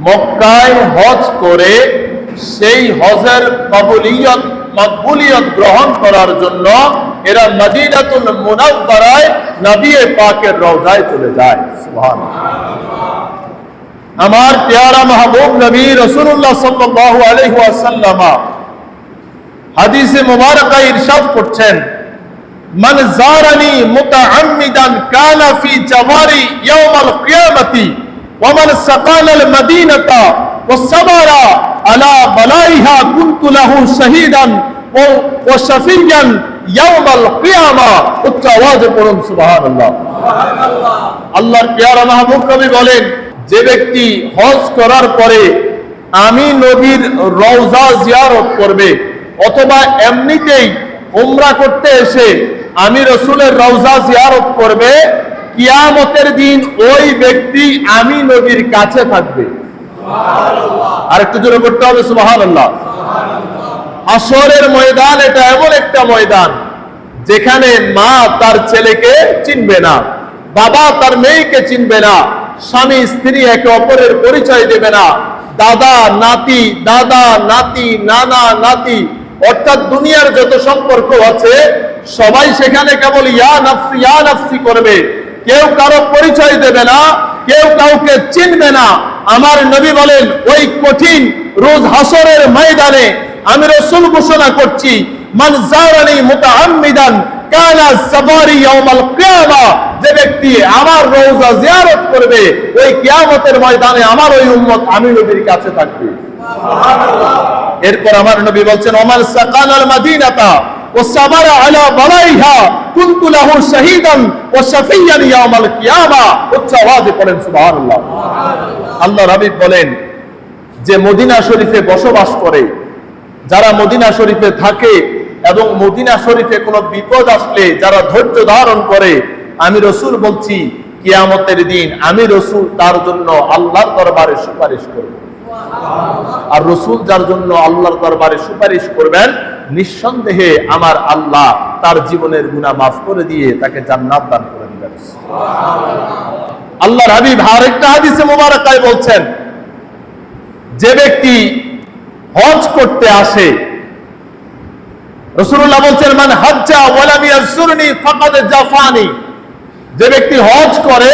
মক্কায় হজ করে সেই হজের মকবুলিয়ত গ্রহণ করার জন্য এরা মদিনাতুল মুনাওয়ারায় নবী পাকের রওজায় চলে যায়। সুবহানাল্লাহ। আমার প্যারা মাহবুব নবী রাসূলুল্লাহ সাল্লাল্লাহু আলাইহি ওয়াসাল্লাম হাদিসে মুবারাকায় ইরশাদ করছেন, মান জারানি মুতাআম্মিদান কানা ফি জাওয়ারি ইয়াউমাল কিয়ামাতি ওয়া মান সাকানাল মদিনাতা ওয়া সাবারা আলা বালাইহা কুনতু লাহু শাহীদান ওয়া শাফিয়ান ইয়াউমাল কিয়ামা। উচ্চ আওয়াজে পড়ুন সুবহানাল্লাহ। সুবহানাল্লাহ। আল্লাহর প্যারা মাহবুব নবী বলেন, যে ব্যক্তি হজ করার পরে আমি নবীর রওজা জিয়ারত করবে অথবা এমনিতেই উমরা করতে এসে আমি রাসূলের রওজা জিয়ারত করবে, কিয়ামতের দিন ওই ব্যক্তি আমি নবীর কাছে থাকবে। সুবহানাল্লাহ। আরেকটু জোরে করতে হবে সুবহানাল্লাহ। সুবহানাল্লাহ। হাশরের ময়দান এটা এমন একটা ময়দান যেখানে মা তার ছেলেকে চিনবে না, বাবা তার মেয়েকে চিনবে না, স্বামী স্ত্রী একে অপরের পরিচয় দেবে না, দাদা নাতি, দাদা নাতি, নানা নাতি, অর্থাৎ দুনিয়ার যত সম্পর্ক আছে সবাই সেখানে কেবল ইয়া নাফসি করবে। কেউ কারো পরিচয় দেবে না, কেউ কাউকে চিনবে না। আমার নবী বলেন, ওই কঠিন রোজ হাসরের ময়দানে আমি রাসূল ঘোষণা করছি, মান জারানি মুতাআম্মিদান কানা সাবারি ইয়াউমাল কিয়ামা, যে ব্যক্তি আমার রওজা জিয়ারত করবে ওই কিয়ামতের ময়দানে আমার ওই উম্মত আমি নবীর কাছে থাকবে। সুবহানাল্লাহ। এরপর আমার নবী বলছেন, ওমান সাকানাল মদিনাতা ওয়া সাবারা আলা বালাইহা কুনতু লাহু শাহীদান ওয়া শাফিয়ান ইয়াউমাল কিয়ামা। উচ্চ আওয়াজে পড়েন সুবহানাল্লাহ। সুবহানাল্লাহ। আল্লাহ হাবিব বলেন, যে মদিনা শরীফে বসবাস করে, যারা মদিনা শরীফে থাকে এবং মদিনা শরীফে কোনো বিপদ আসলে যারা ধৈর্য ধারণ করে, আমি রাসূল বলছি কিয়ামতের দিন আমি রাসূল তার জন্য আল্লাহর দরবারে সুপারিশ করব। আর রাসূল যার জন্য আল্লাহর দরবারে সুপারিশ করবেন, নিঃসন্দেহে আমার আল্লাহ তার জীবনের গুনাহ মাফ করে দিয়ে তাকে জান্নাত দান করে দিবেন। আল্লাহর হাবিব আরেকটা হাদিসে মুবারাকায় বলছেন, যে ব্যক্তি হজ করতে আসে, রাসূলুল্লাহ বলছেন, মান হাজ্জা ওয়া লাম ইয়াজুরনি ফাকাদ জাফানি, যে ব্যক্তি হজ করে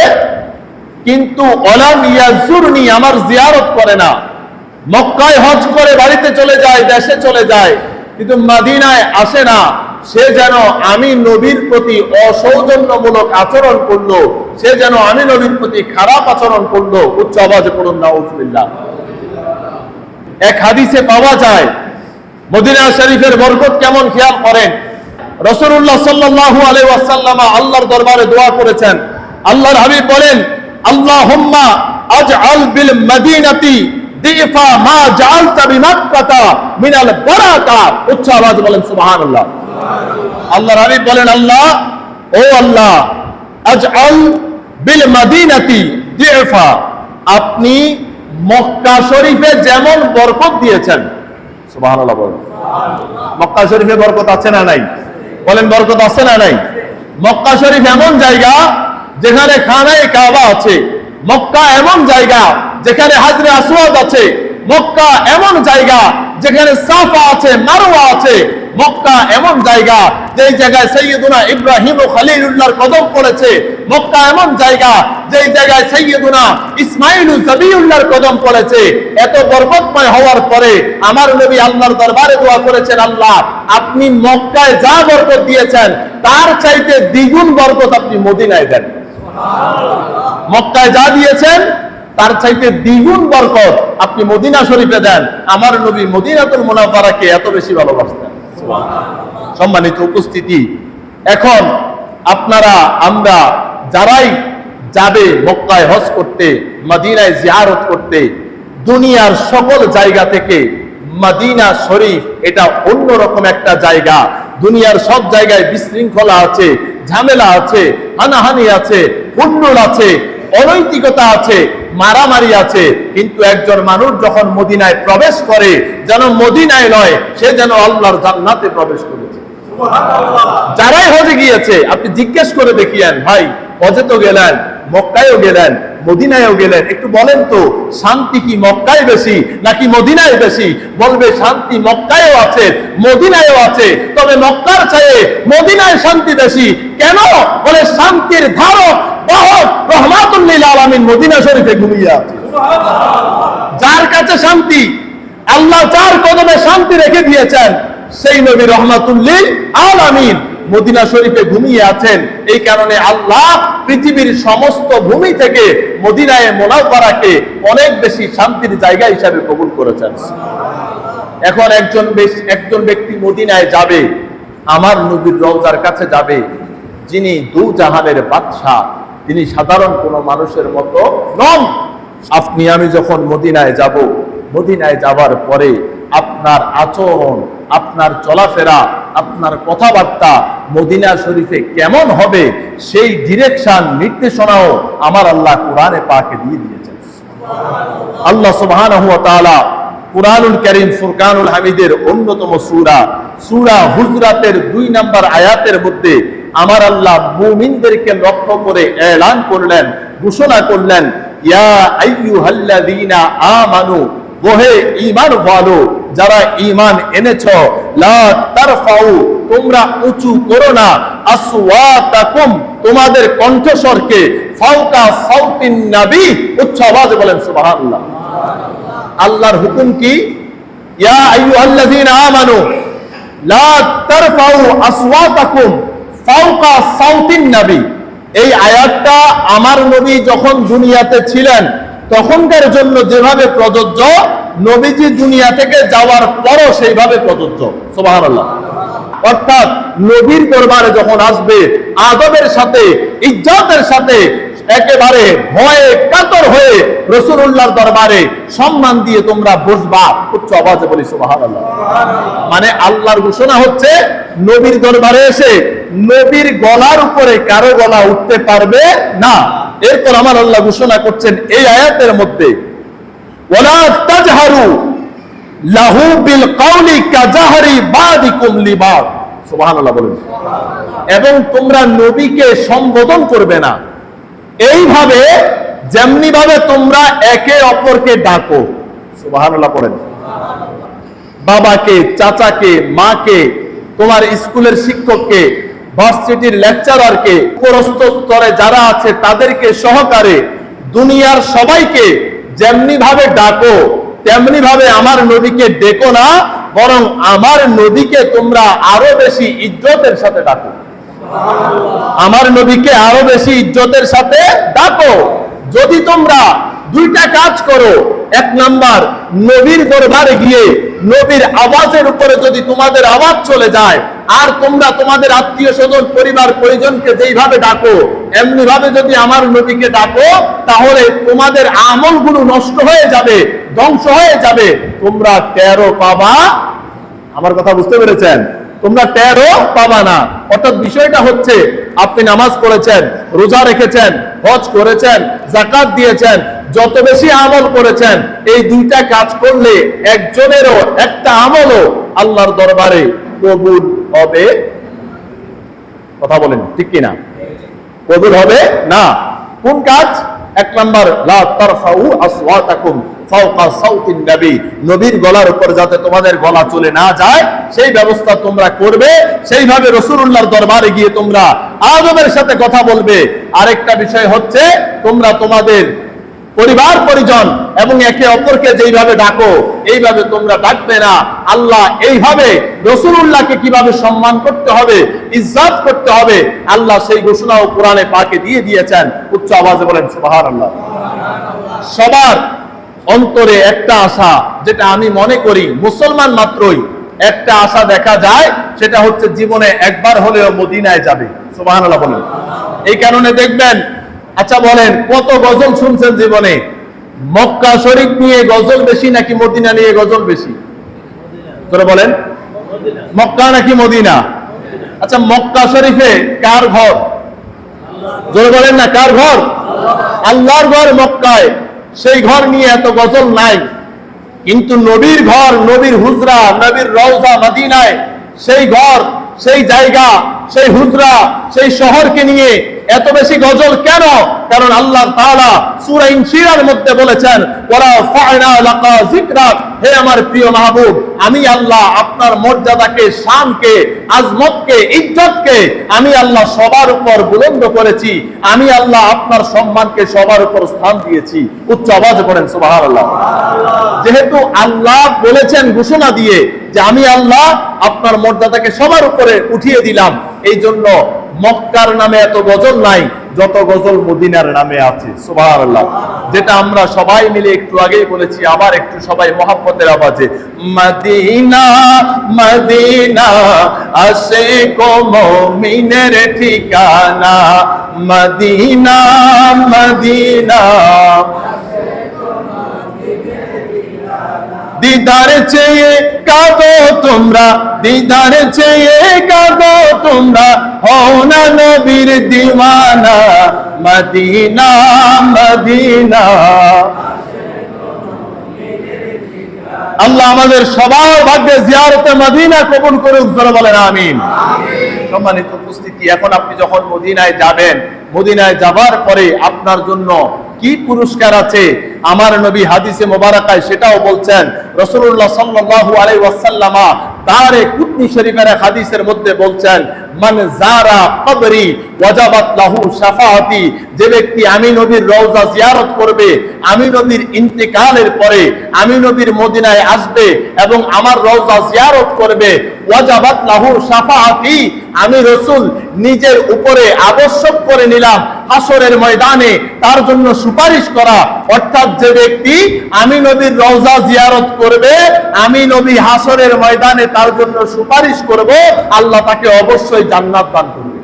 কিন্তু ওয়ালাম ইয়াজুরনি আমার জিয়ারত করে না, মক্কায় হজ করে বাড়িতে চলে যায়, দেশে চলে যায়, কিন্তু মদিনায় আসে না, সে যেন আমি নবীর প্রতি অসৌজন্যমূলক আচরণ করলো, সে যেন আমি নবীর প্রতি খারাপ আচরণ করলো। উচ্চ আওয়াজে পড়ুন নাউযুবিল্লাহ। এক হাদিসে পাওয়া যায়, মদিনা শরীফের বরকত কেমন খেয়াল করেন। রাসূলুল্লাহ সাল্লাল্লাহু আলাইহি ওয়াসাল্লাম আল্লাহর দরবারে দোয়া করেছেন। আল্লাহর হাবিব বলেন, আল্লাহুম্মা আজআল বিল মদিনাতি দিফা মা জাআলতা বিমাক্কাতা মিনাল বারাকা। উচ্চ আওয়াজে বলেন সুবহানাল্লাহ। আল্লাহর হাবিব বলেন, আল্লাহ, ও আল্লাহ, আজআল বিল মদিনাতি দিফা, আপনি মক্কা শরীফে যেমন বরকত দিয়েছেন, সুবহানাল্লাহ বলেন, মক্কা শরীফে বরকত আছে না নাই? বলেন বরকত আছে না নাই? মক্কা শরীফ এমন জায়গা যেখানে খানায়ে কাবা আছে, মক্কা এমন জায়গা যেখানে হাজরে আসওয়াদ আছে, মক্কা এমন জায়গা যেখানে সাফা আছে, মারওয়া আছে, মক্কা এমন জায়গা যেই জায়গায় সাইয়্যিদুনা ইব্রাহিম ও খলিলুল্লাহর কদম পড়েছে, মক্কা এমন জায়গা যেই জায়গায় সাইয়্যিদুনা ইসমাঈল ও যাবিউল্লাহর কদম পড়েছে। এত বরকতময় হওয়ার পরে আমার নবী আল্লাহর দরবারে দোয়া করেছেন, আল্লাহ, আপনি মক্কায় যা বরকত দিয়েছেন তার চাইতে দ্বিগুণ বরকত আপনি মদিনায় দেন। সুবহানাল্লাহ। মক্কায় যা দিয়েছেন তার চাইতে দ্বিগুণ বরকত আপনি মদিনা শরীফে দেন। আমার নবী মদিনাতুল মুনাওয়ারাকে এত বেশি ভালোবাসতেন। সম্মানিত উপস্থিতি, এখন আপনারা আমরা যারাই যাবে মক্কায় হজ করতে, মদিনায় জিয়ারত করতে, দুনিয়ার সকল জায়গা থেকে মদিনা শরীফ এটা অন্যরকম একটা জায়গা। দুনিয়ার সব জায়গায় বিশৃঙ্খলা আছে, ঝামেলা আছে, হানাহানি আছে, হুল্লোড় আছে, অনৈতিকতা আছে, মারামারি আছে, কিন্তু একজন মানুষ যখন মদিনায় প্রবেশ করে যেন মদিনায় নয়, সে যেন আল্লাহর জান্নাতে প্রবেশ করেছে। সুবহানাল্লাহ। যারাই হজে গিয়েছে আপনি জিজ্ঞেস করে দেখিয়েন, ভাই হজে তো গেলেন, মক্কায়ও গেলেন, মদিনায়ও গেলেন। একটু বলেন তো, শান্তি কি মক্কায় বেশি নাকি মদিনায় বেশি? বলবে শান্তি মক্কায়ও আছে, মদিনায়ও আছে, তবে মক্কার চেয়ে মদিনায় শান্তি বেশি। কেন? বলে শান্তির ধারক বাহক রহমাতুল লিল আলামিন মদিনা শরীফে ঘুমিয়ে আছে। যার কাছে শান্তি, আল্লাহ যার কদমে শান্তি রেখে দিয়েছেন, সেই নবী রহমাতুল লিল আলামিন মদিনা শরীফে ঘুমিয়ে আছেন। এই কারণে আল্লাহ পৃথিবীর সমস্ত ভূমি থেকে মদিনায়ে মুনাওয়ারাকে অনেক বেশি শান্তির জায়গা হিসাবে কবুল করেছেন। এখন একজন ব্যক্তি মদিনায় যাবে, আমার নবীর রওজার কাছে যাবে, যিনি দু জাহানের বাদশা, তিনি সাধারণ কোনো মানুষের মতো নন। আপনি আমি যখন মদিনায় যাব, মদিনায় যাওয়ার পরে আপনার আচরণ, আপনার চলাফেরা, আপনার কথাবার্তা মদিনা শরীফে কেমন হবে, সেই ডিরেকশন, নির্দেশনাও আমার আল্লাহ কোরআনে পাকে দিয়ে দিয়েছেন। আল্লাহ সুবহানাহু ওয়া তাআলা কুরআনুল কারীম ফুরকানুল হামিদের অন্যতম সূরা সূরা হুজরাতের 2 নম্বর আয়াতের মধ্যে আমার আল্লাহ মুমিনদেরকে লক্ষ্য করে এলান করলেন, ঘোষণা করলেন, ইয়া আইয়ুহাল্লাযীনা আমানু, ওহে ঈমান ওয়ালো, যারা ঈমান এনেছো, লা তারফাউ, তোমরা উঁচু করো না, আসওয়াতাকুম, তোমাদের কণ্ঠস্বরকে, ফাওকা সাউতিন নবী, উচ্চ আওয়াজে বলেন সুবহানাল্লাহ। আল্লাহর হুকুম কি? ইয়া আইয়ুহাল্লাযীনা আমানু লা তারফাউ আসওয়াতাকুম ফাওকা সাউতিন নবী। এই আয়াতটা আমার নবী যখন দুনিয়াতে ছিলেন তখনকার জন্য যেভাবে প্রযোজ্য, নবীজি দুনিয়া থেকে যাওয়ার পরও সেইভাবে প্রযোজ্য। সুবহানাল্লাহ। অর্থাৎ নবীর দরবারে যখন আসবে, আদবের সাথে, ইজ্জতের সাথে, একেবারে ভয়ে কাতর হয়ে রাসূলুল্লাহর দরবারে সম্মান দিয়ে তোমরা বসবা। উচ্চ আওয়াজে বলি সুবহানাল্লাহ। মানে আল্লাহর ঘোষণা হচ্ছে, নবীর দরবারে এসে নবীর গলার উপরে কারো গলা উঠতে পারবে না। এরপর আমার আল্লাহ ঘোষণা করছেন এই আয়াতের মধ্যে, ওয়ালা তাজহারু লাহু বিল কাউলি কাজাহরি বাদিকুম লিবাদ। সুবহানাল্লাহ বলেন। এবং তোমরা নবীকে সম্বোধন করবে না এইভাবে যেমনি ভাবে তোমরা একে অপরকে ডাকো। সুবহানাল্লাহ পড়েন। বাবাকে, চাচাকে, মাকে, তোমার স্কুলের শিক্ষককে, ভার্সিটির লেকচারারকে, উপরস্থ স্তরে যারা আছে তাদেরকে সহকারে দুনিয়ার সবাইকে যেমনি ভাবে ডাকো তেমনি ভাবে আমার নবীকে ডেকো না, বরং আমার নবীকে তোমরা আরো বেশি ইজ্জতের সাথে ডাকো। আমার নবীকে আরো বেশি ইজ্জতের সাথে ডাকো। যদি তোমরা দুইটা কাজ করো, এক নাম্বার, নবীর দরবারে গিয়ে নবীর আওয়াজের উপরে যদি তোমাদের আওয়াজ চলে যায়, আর তোমরা তোমাদের আত্মীয় স্বজন, পরিবার পরিজনকে যেইভাবে ডাকো এমনি ভাবে যদি আমার নবীকে ডাকো, তাহলে তোমাদের আমলগুলো নষ্ট হয়ে যাবে, ধ্বংস হয়ে যাবে, তোমরা টেরও পাবা। আমার কথা বুঝতে পেরেছেন? তোমরা টেরও পাবা না। অর্থাৎ বিষয়টা হচ্ছে, আপনি নামাজ পড়েছেন, রোজা রেখেছেন, হজ করেছেন, যাকাত দিয়েছেন, যত বেশি আমল করেছেন, এই দুইটা কাজ করলে একজনেরও একটা আমলও আল্লাহর দরবারে কবুল হবে। কথা বলেন ঠিক কিনা? কবুল হবে না। কোন কাজ? এক নাম্বার, লা তারফাউ আসওয়াতাকুম ফাওকা সাউতিন নবী, নবীর গলার উপর যাতে তোমাদের গলা চলে না যায় সেই ব্যবস্থা তোমরা করবে। সেইভাবে রাসূলুল্লাহর দরবারে গিয়ে তোমরা আদবের সাথে কথা বলবে। আরেকটা বিষয় হচ্ছে, তোমরা তোমাদের পরিবার পরিজন এবং একে অপরকে যেইভাবে ডাকো এইভাবে তোমরা ডাকবে না। আল্লাহ এইভাবে রাসূলুল্লাহকে কিভাবে সম্মান করতে হবে, ইজ্জত করতে হবে, আল্লাহ সেই ঘোষণাও কোরআনে পাকে দিয়ে দিয়েছেন। উচ্চ আওয়াজে বলেন সুবহানাল্লাহ। সবার অন্তরে একটা আশা, যেটা আমি মনে করি মুসলমান মাত্রই একটা আশা দেখা যায়, সেটা হচ্ছে জীবনে একবার হলেও মদিনায় যাবে। সুবহানাল্লাহ বলেন। এই কারণে দেখবেন, আচ্ছা বলেন, কত গজল শুনছেন জীবনে? মক্কা শরীফ নিয়ে গজল বেশি নাকি মদিনা নিয়ে গজল বেশি? তোরা বলেন, মক্কা নাকি মদিনা? আচ্ছা, মক্কা শরীফে কার ঘর? জোরে বলেন না, কার ঘর? আল্লাহর ঘর মক্কায়। সেই ঘর নিয়ে এত গজল নাই, কিন্তু নবীর ঘর, নবীর হুজরা, নবীর রওজা মদিনায়, সেই ঘর, সেই জায়গা, সেই হুজরা, সেই শহরকে নিয়ে এত বেশি গজল কেন? কারণ আল্লাহ তাআলা সূরা ইনশিরার মধ্যে বলেছেন, ওয়ালা ফা'না লাকা যিকরাক, হে আমার প্রিয় মাহবুব, আমি আল্লাহ আপনার মর্যাদাকে, শানকে, আজমতকে, ইজ্জতকে আমি আল্লাহ সবার উপর বুলন্দ করেছি। আমি আল্লাহ আপনার সম্মানকে সবার উপর স্থান দিয়েছি। উচ্চ আওয়াজে পড়েন সুবহানাল্লাহ। যেহেতু আল্লাহ বলেছেন ঘোষণা দিয়ে যে আমি আল্লাহ আপনার মর্যাদাকে সবার উপরে উঠিয়ে দিলাম, এই জন্য মক্কার নামে এত গজল নাই যত গজল মদিনার নামে আছে। সুবহানাল্লাহ। যেটা আমরা সবাই মিলে একটু আগেই বলেছি, আবার একটু সবাই মহব্বতের আওয়াজে, মদিনা মদিনা আশিক ও মুমিনের ঠিকানা, মদিনা মদিনা দিদার চেয়ে কাঁদো তোমরা, দিদার চেয়ে কাঁদো তোমরা, হও না নবীর দিওয়ানা, মদিনা মদিনা। আল্লাহ আমাদের সবার ভাগ্যে জিয়ারতে মদিনা কবুল করুক, জোরে বলেন আমিন। সম্মানিত উপস্থিতি, এখন আপনি যখন মদিনায় যাবেন, মদিনায় যাবার পরে আপনার জন্য কি পুরস্কার আছে আমার নবী হাদিসে মোবারকায় সেটাও বলছেন। রাসূলুল্লাহ সাল্লাল্লাহু আলাইহি ওয়াসাল্লাম দারে কুতনি শরীফের হাদিসের মধ্যে বলছেন, মান যারা কবরি ওয়াজাবাত লাহু শাফাআতি, যে ব্যক্তি আমি নবীর রওজা জিয়ারত করবে, আমি নবীর ইন্তেকালের পরে আমি নবীর মদিনায় আসবে এবং আমার রওজা জিয়ারত করবে, ওয়াজাবাত লাহু শাফাআতি, আমি রাসূল নিজের উপরে আবশ্যক করে নিলাম হাসরের ময়দানে তার জন্য সুপারিশ করা। অর্থাৎ যে ব্যক্তি আমি নবীর রওজা জিয়ারত করবে, আমি নবী হাসরের ময়দানে তার জন্য সুপারিশ করব, আল্লাহ তাকে অবশ্যই জান্নাত দান করবে।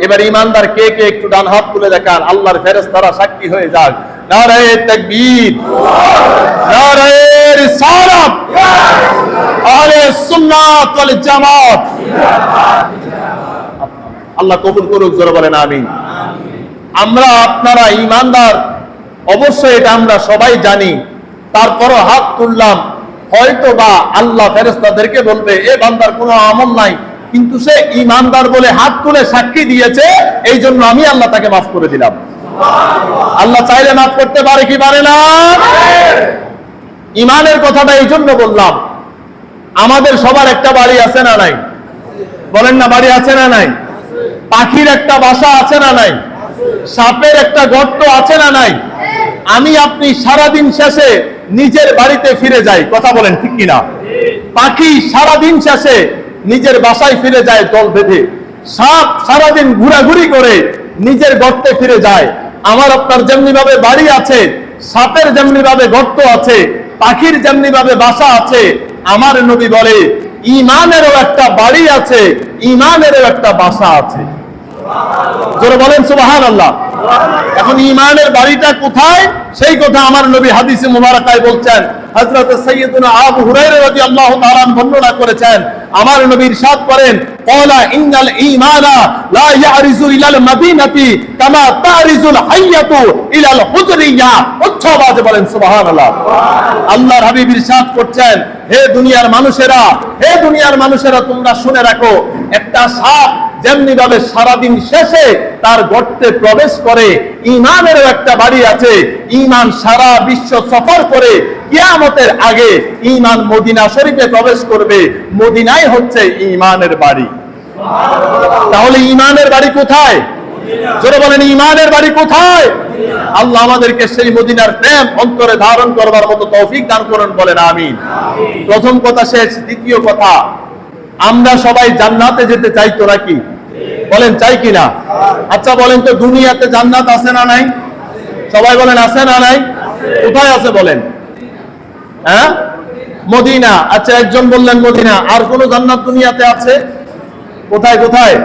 এবার ইমানদার কে কে একটু ডান হাত তুলে দেখান, আল্লাহর ফেরেশতারা সাক্ষী হয়ে যাক। নারায়ে তাকবীর, নারায়ে রিসালাত, আহলে সুন্নাত ওয়াল জামাত। আল্লাহ কবুল করুক, জোরে বলেন আমিন। আমরা আপনারা ইমানদার অবশ্যই, এটা আমরা সবাই জানি, তারপরও হাত তুললাম। হয়তো বা আল্লাহ ফেরেশতাদেরকে বলবে এ বান্দার কোনো আমল নাই, কিন্তু সে ইমানদার বলে হাত তুলে সাক্ষী দিয়েছে, এই জন্য আমি আল্লাহ তাকে মাফ করে দিলাম। আল্লাহ চাইলে মাফ করতে পারে কি পারে না? ইমানের কথাটা এই জন্য বললাম, আমাদের সবার একটা বাড়ি আছে না নাই? বলেন না, বাড়ি আছে না নাই? পাখির একটা বাসা আছে না নাই? সাপের একটা গর্ত আছে না নাই? আমি আপনি সারাদিন শেষে নিজের বাড়িতে ফিরে যাই, কথা বলেন ঠিক কিনা? পাখি সারাদিন শেষে নিজের বাসায় ফিরে যায় দল বেঁধে, সাপ সারাদিন ঘোরাঘুরি করে নিজের গর্তে ফিরে যায়। আমার আপনার যেমনি ভাবে বাড়ি আছে, সাপের যেমনি ভাবে গর্ত আছে, পাখির যেমনি ভাবে বাসা আছে, আমার নবী বলে ইমানেরও একটা বাড়ি আছে, ইমানেরও একটা বাসা আছে। জোরে বলেন সুবহানাল্লাহ। এখন ইমানের বাড়িটা কোথায় সেই কথা আমার নবী হাদিসে মুবারাকায় বলছেন। হযরত সাইয়্যিদুনা আবু হুরায়রা রাদিয়াল্লাহু তাআলা বর্ণনা করেছেন, আমার নবী ইরশাদ করেন, ক্বালা ইন্নাল ঈমানা লা ইয়ারিজু ইলাল মাদিনাতি কামা তারিজুল হাইয়াতু ইলাল হুজরিয়া। উচ্চ আওয়াজে বলেন সুবহানাল্লাহ। আল্লাহর হাবিব ইরশাদ করছেন, হে দুনিয়ার মানুষেরা, হে দুনিয়ার মানুষেরা, তোমরা শুনে রাখো, একটা সাপ যেমনি ভাবে সারাদিন শেষে তার গর্তে প্রবেশ করে, ইমানেরও একটা বাড়ি আছে। ইমান সারা বিশ্ব সফর করে কিয়ামতের আগে ইমান মদিনা শরীফে প্রবেশ করবে। মদিনাই হচ্ছে ইমানের বাড়ি। তাহলে ইমানের বাড়ি কোথায়? জোরে বলেন, ইমানের বাড়ি কোথায়? আল্লাহ আমাদেরকে সেই মদিনার প্রেম অন্তরে ধারণ করবার মতো তৌফিক দান করুন, বলেন আমিন। প্রথম কথা শেষ। দ্বিতীয় কথা, আমরা সবাই জান্নাতে যেতে চাই তো নাকি? বলেন চাই কিনা? আচ্ছা বলেন তো, দুনিয়াতে জান্নাত আছে না নাই? সবাই বলেন আছে না নাই? কোথায় আছে বলেন? হ্যাঁ, মদিনা। আচ্ছা, একজন বললেন মদিনা, আর কোন জান্নাত দুনিয়াতে আছে? কোথায় কোথায়?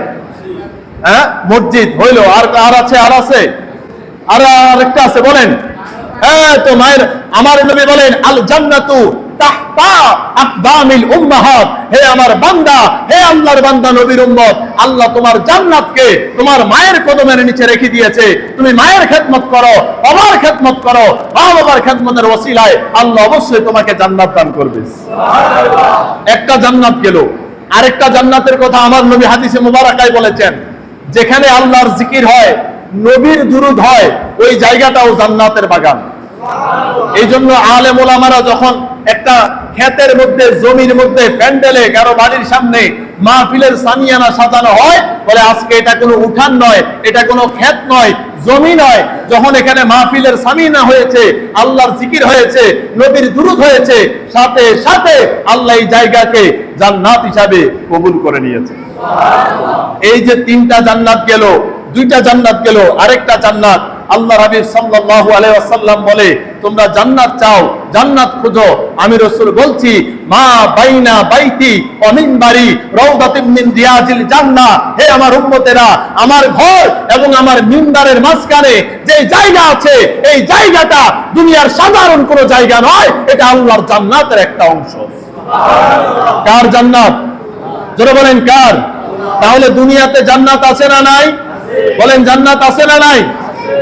হ্যাঁ, মসজিদ হইল, আর আর আছে, আর আছে, আর আরেকটা আছে বলেন। হ্যাঁ, তো মায়ের আমার নবী বলেন, আল জান্নাতু তাহতা আকদামিল উম্মাহাত। হে আমার বান্দা, হে আল্লাহর বান্দা, নবীর উম্মত, আল্লাহ তোমার জান্নাতকে তোমার মায়ের কদমের নিচে রেখে দিয়েছে। তুমি মায়ের খেদমত করো, বাবার খেদমত করো, মা বাবার খেদমতের ওসিলায় আল্লাহ অবশ্যই তোমাকে জান্নাত দান করবে। সুবহানাল্লাহ। একটা জান্নাত গেল। আরেকটা জান্নাতের কথা আমার নবী হাদিসে মুবারাকায় বলেছেন, যেখানে আল্লাহর জিকির হয়, নবীর দুরূদ হয়, ওই জায়গাটাও জান্নাতের বাগান। এই জন্য আলেম ওলামারা যখন একটা ক্ষেতের মধ্যে, জমির মধ্যে, প্যান্ডেলে, কারো বাড়ির সামনে মাহফিলের সামিয়ানা সাজানো হয়, বলে আজকে এটা কোনো উঠান নয়, এটা কোনো ক্ষেত নয়, জমি নয়। যখন এখানে মাহফিলের সামিয়ানা হয়েছে, আল্লাহর জিকির হয়েছে, নবীর দুরূদ হয়েছে, সাথে সাথে আল্লাহ এই জায়গাকে জান্নাত হিসাবে কবুল করে নিয়েছে। এই যে তিনটা জান্নাত গেল, দুইটা জান্নাত গেল, আরেকটা জান্নাত আল্লাহ রাসূল সাল্লাল্লাহু আলাইহি ওয়াসাল্লাম বলে, তোমরা জান্নাত চাও, জান্নাত খুঁজো। আমি রাসূল বলছি, মা বাইনা বাইতি ওয়া মিনবারি রাউদাতুম মিন রিয়াজিল জান্নাহ। হে আমার উম্মতেরা, আমার ঘর এবং আমার মিম্বারের মাঝখানে যে জায়গা আছে, এই জায়গাটা দুনিয়ার সাধারণ কোনো জায়গা নয়, এটা আল্লাহর জান্নাতের একটা অংশ। কার জান্নাত? যারা বলেন কার? তাহলে দুনিয়াতে জান্নাত আছে না নাই? বলেন জান্নাত আছে না নাই?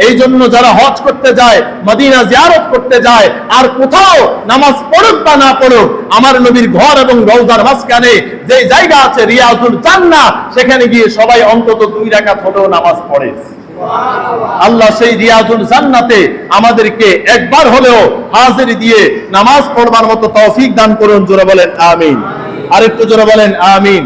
এই জন্য যারা হজ করতে যায়, মদিনা জিয়ারত করতে যায়, আর কোথাও নামাজ পড়ুক বা না পড়ুক, আমার নবীর ঘর এবং রওজার মাঝখানে যে জায়গা আছে রিয়াজুল জান্নাহ, সেখানে গিয়ে সবাই অন্তত 2 রাকাত হলেও নামাজ পড়ে। আল্লাহ সেই রিয়াজুল জান্নাতে আমাদেরকে একবার হলেও হাজিরি দিয়ে নামাজ পড়বার মতো তৌফিক দান করুন। জোরে বলেন আমিন। আরেকটু জোরে বলেন আমিন।